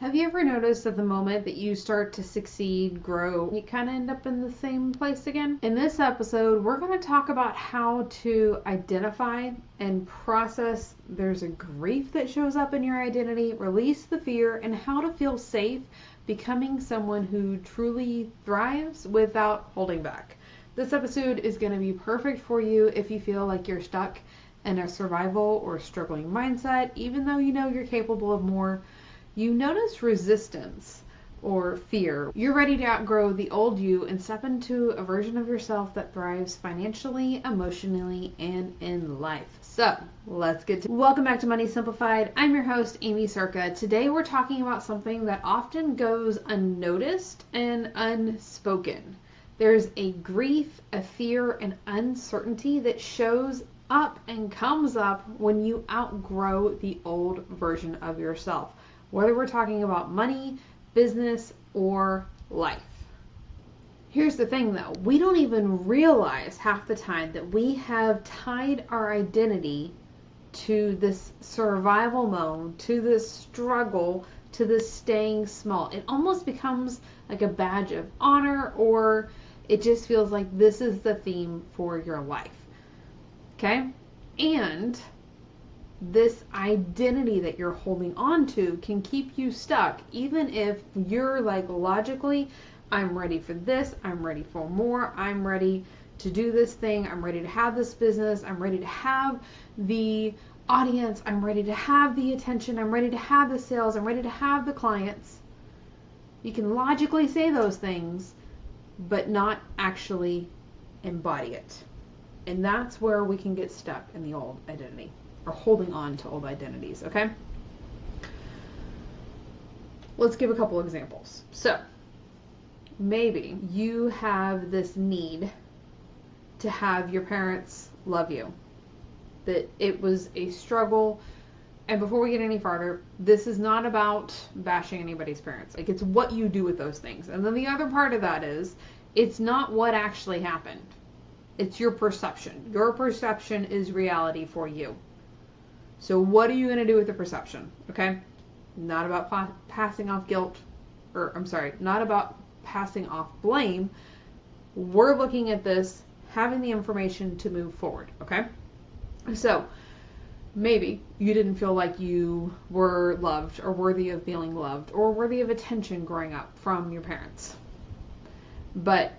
Have you ever noticed that the moment that you start to succeed, grow, you kind of end up in the same place again? In this episode, we're going to talk about how to identify and process there's a grief that shows up in your identity, release the fear, and how to feel safe becoming someone who truly thrives without holding back. This episode is going to be perfect for you if you feel like you're stuck in a survival or struggling mindset, even though you know you're capable of more. You notice resistance or fear. You're ready to outgrow the old you and step into a version of yourself that thrives financially, emotionally, and in life. So let's get to it. Welcome back to Money Simplified. I'm your host, Amy Circa. Today we're talking about something that often goes unnoticed and unspoken. There's a grief, a fear, and uncertainty that shows up and comes up when you outgrow the old version of yourself. Whether we're talking about money, business, or life. Here's the thing though, we don't even realize half the time that we have tied our identity to this survival mode, to this struggle, to this staying small. It almost becomes like a badge of honor, or it just feels like this is the theme for your life. Okay? And this identity that you're holding on to can keep you stuck, even if you're like logically, I'm ready for this, I'm ready for more, I'm ready to do this thing, I'm ready to have this business, I'm ready to have the audience, I'm ready to have the attention, I'm ready to have the sales, I'm ready to have the clients. You can logically say those things, but not actually embody it. And that's where we can get stuck in the old identity. Or holding on to old identities, okay? Let's give a couple examples. So, maybe you have this need to have your parents love you. That it was a struggle. And before we get any farther, this is not about bashing anybody's parents. Like, it's what you do with those things. And then the other part of that is, it's not what actually happened. It's your perception. Your perception is reality for you. So what are you going to do with the perception? Okay? Not about passing off guilt, not about passing off blame. We're looking at this, having the information to move forward. Okay? So maybe you didn't feel like you were loved or worthy of feeling loved or worthy of attention growing up from your parents. But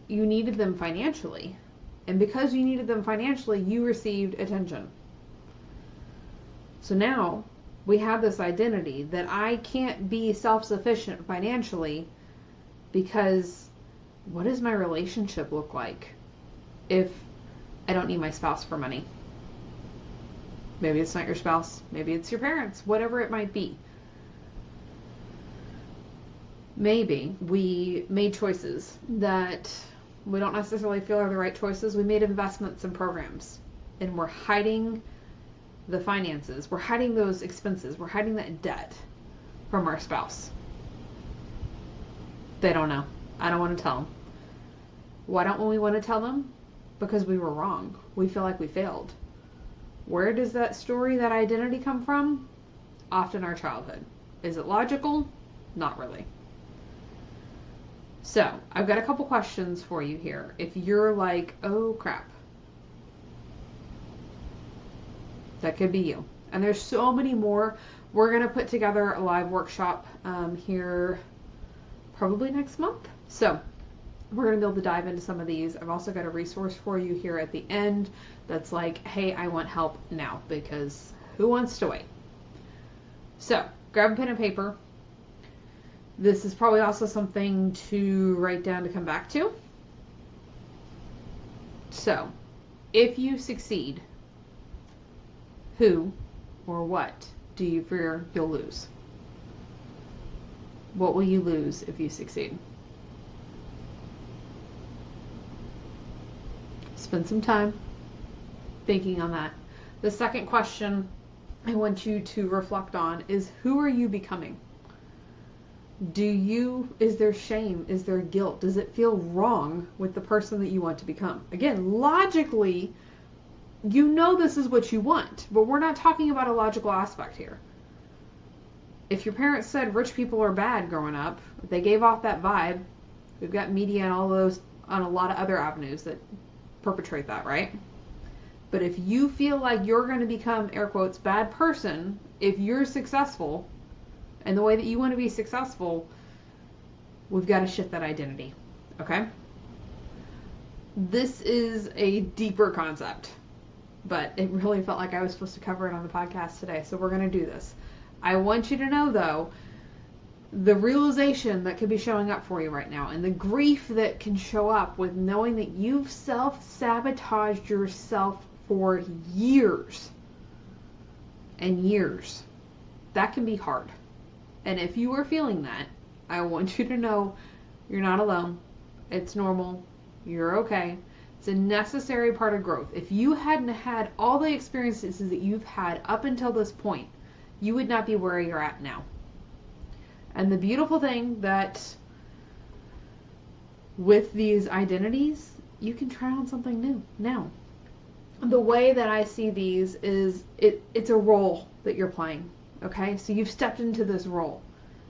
you needed them financially. And because you needed them financially, you received attention. So now we have this identity that I can't be self-sufficient financially because what does my relationship look like if I don't need my spouse for money? Maybe it's not your spouse, maybe it's your parents, whatever it might be. Maybe we made choices that we don't necessarily feel are the right choices. We made investments in programs and we're hiding the finances. We're hiding those expenses. We're hiding that debt from our spouse. They don't know. I don't want to tell them. Why don't we want to tell them? Because we were wrong. We feel like we failed. Where does that story, that identity come from? Often our childhood. Is it logical? Not really. So, I've got a couple questions for you here. If you're like, oh crap, that could be you. And there's so many more. We're going to put together a live workshop here probably next month. So we're going to be able to dive into some of these. I've also got a resource for you here at the end that's like, hey, I want help now, because who wants to wait? So grab a pen and paper. This is probably also something to write down to come back to. So if you succeed, who or what do you fear you'll lose? What will you lose if you succeed? Spend some time thinking on that. The second question I want you to reflect on is, who are you becoming? Is there shame? Is there guilt? Does it feel wrong with the person that you want to become? Again, logically, you know this is what you want, but we're not talking about a logical aspect here. If your parents said rich people are bad growing up, they gave off that vibe. We've got media and all those on a lot of other avenues that perpetrate that, right? But if you feel like you're going to become, air quotes, bad person, if you're successful, and the way that you want to be successful, we've got to shift that identity, okay? This is a deeper concept, but it really felt like I was supposed to cover it on the podcast today, so we're going to do this. I want you to know, though, the realization that could be showing up for you right now and the grief that can show up with knowing that you've self-sabotaged yourself for years and years. That can be hard. And if you are feeling that, I want you to know you're not alone. It's normal. You're okay. It's a necessary part of growth. If you hadn't had all the experiences that you've had up until this point, you would not be where you're at now. And the beautiful thing that with these identities, you can try on something new now. The way that I see these is it's a role that you're playing, okay? So you've stepped into this role.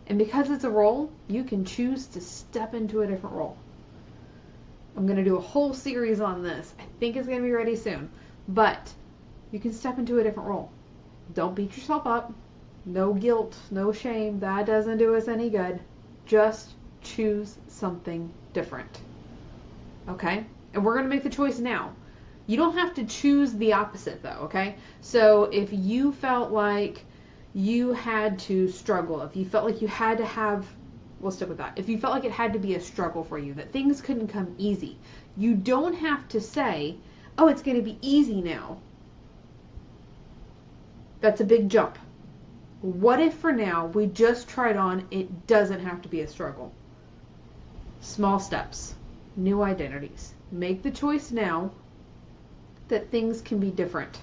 And because it's a role, you can choose to step into a different role. I'm going to do a whole series on this. I think it's going to be ready soon. But you can step into a different role. Don't beat yourself up. No guilt, no shame. That doesn't do us any good. Just choose something different. Okay? And we're going to make the choice now. You don't have to choose the opposite though, okay? So if you felt like you had to struggle, if you felt like you had to have, we'll stick with that. If you felt like it had to be a struggle for you, that things couldn't come easy, you don't have to say, oh, it's going to be easy now. That's a big jump. What if for now we just tried on it doesn't have to be a struggle? Small steps, new identities. Make the choice now that things can be different,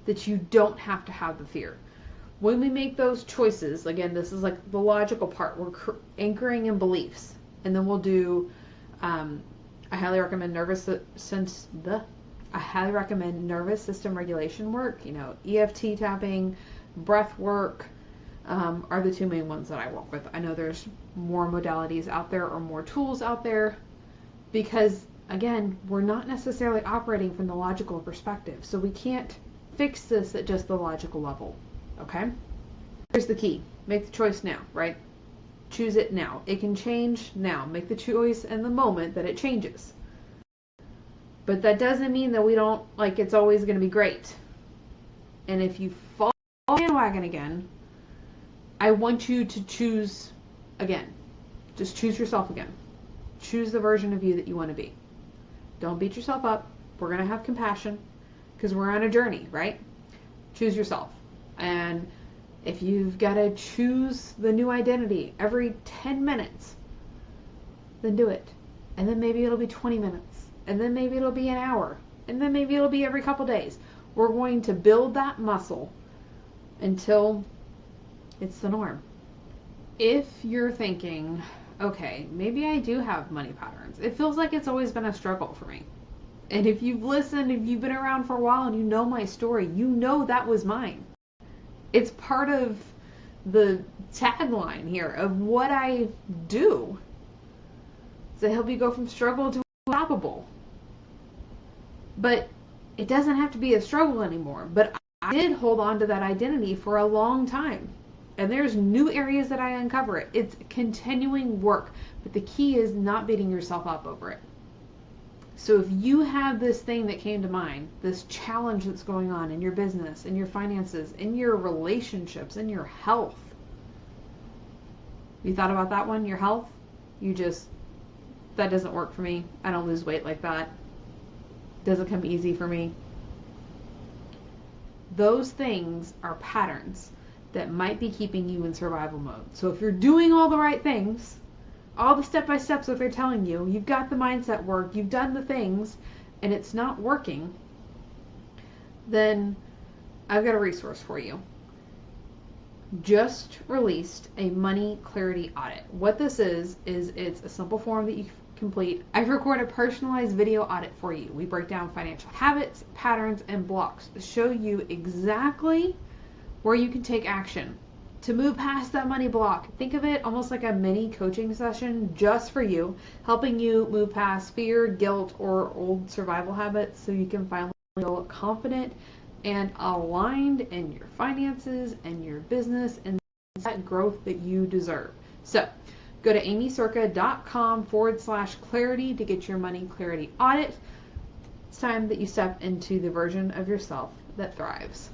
that you don't have to have the fear. When we make those choices, again, this is like the logical part, we're anchoring in beliefs. And then we'll do, I highly recommend nervous system regulation work. You know, EFT tapping, breath work are the two main ones that I work with. I know there's more modalities out there or more tools out there because, again, we're not necessarily operating from the logical perspective. So we can't fix this at just the logical level. Okay? Here's the key. Make the choice now, right? Choose it now. It can change now. Make the choice in the moment that it changes. But that doesn't mean that we don't, like, it's always going to be great. And if you fall on the bandwagon again, I want you to choose again. Just choose yourself again. Choose the version of you that you want to be. Don't beat yourself up. We're going to have compassion because we're on a journey, right? Choose yourself. And if you've got to choose the new identity every 10 minutes, then do it. And then maybe it'll be 20 minutes. And then maybe it'll be an hour. And then maybe it'll be every couple days. We're going to build that muscle until it's the norm. If you're thinking, okay, maybe I do have money patterns. It feels like it's always been a struggle for me. And if you've listened, if you've been around for a while and you know my story, you know that was mine. It's part of the tagline here of what I do to help you go from struggle to unstoppable. But it doesn't have to be a struggle anymore. But I did hold on to that identity for a long time. And there's new areas that I uncover it. It's continuing work. But the key is not beating yourself up over it. So if you have this thing that came to mind, this challenge that's going on in your business, in your finances, in your relationships, in your health. You thought about that one, your health? That doesn't work for me. I don't lose weight like that. Doesn't come easy for me. Those things are patterns that might be keeping you in survival mode. So if you're doing all the right things, all the step-by-steps that they're telling you, you've got the mindset work, you've done the things, and it's not working, then I've got a resource for you. Just released a money clarity audit. What this is it's a simple form that you complete. I record a personalized video audit for you. We break down financial habits, patterns, and blocks to show you exactly where you can take action to move past that money block. Think of it almost like a mini coaching session just for you, helping you move past fear, guilt, or old survival habits so you can finally feel confident and aligned in your finances and your business and that growth that you deserve. So go to amycirca.com/clarity to get your money clarity audit. It's time that you step into the version of yourself that thrives.